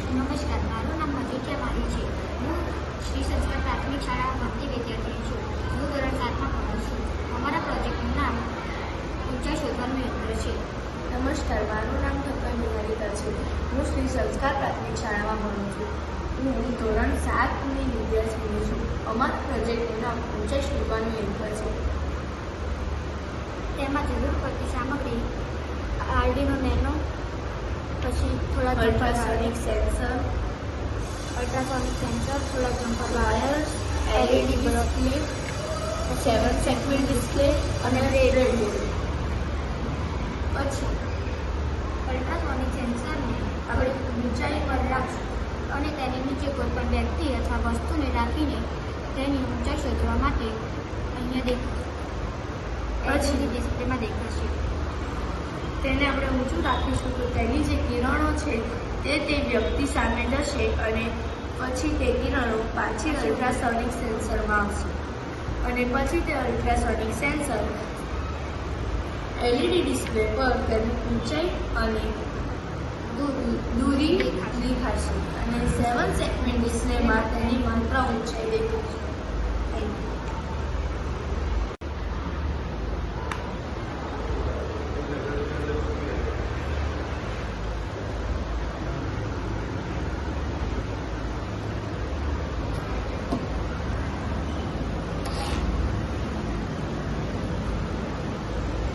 નમસ્કાર, મારું નામ મધિક્યા મારી છે. હું શ્રી સંસ્કાર પ્રાથમિક શાળા ભણતી વિદ્યાર્થી છું. હું ધોરણ 7માં ભણું છું. અમારા પ્રોજેક્ટનું નામ ઊંચાઈ શોધવાનું યંત્ર છે. નમસ્કાર, મારું નામ ઠક્કર નિહારિકા છે. હું શ્રી સંસ્કાર પ્રાથમિક શાળામાં ભણું છું. હું ધોરણ 7ની વિદ્યાર્થીની છું. અમારા પ્રોજેક્ટનું નામ ઊંચાઈ શોધવાનું યંત્ર છે. તેમાં જરૂર પડતી સામગ્રી આર્ડિનો નેનો, પછી થોડા અલ્ટ્રાસોનિક સેન્સર, થોડા jumper wires, LED display, 7 segment display અને રેડ બોર્ડ. પછી અલ્ટ્રાસોનિક સેન્સરને આપણે ઊંચાઈ પર રાખશું અને તેની નીચે કોઈ પણ વ્યક્તિ અથવા વસ્તુને રાખીને તેની ઊંચાઈ શોધવા માટે અહીંયા પછી ડિસ્પ્લેમાં દેખાશે. તેને આપણે ઊંચું રાખીશું તો તેની જે કિરણો છે તે વ્યક્તિ સામે જશે અને પછી તે કિરણો પાછી અલ્ટ્રાસોનિક સેન્સરમાં આવશે અને પછી તે અલ્ટ્રાસોનિક સેન્સર LED ડિસ્પ્લે પર તેની ઊંચાઈ અને દૂરી દેખાશે અને 7 સેગમેન્ટ ડિસ્પ્લેમાં તેની માત્ર ઊંચાઈ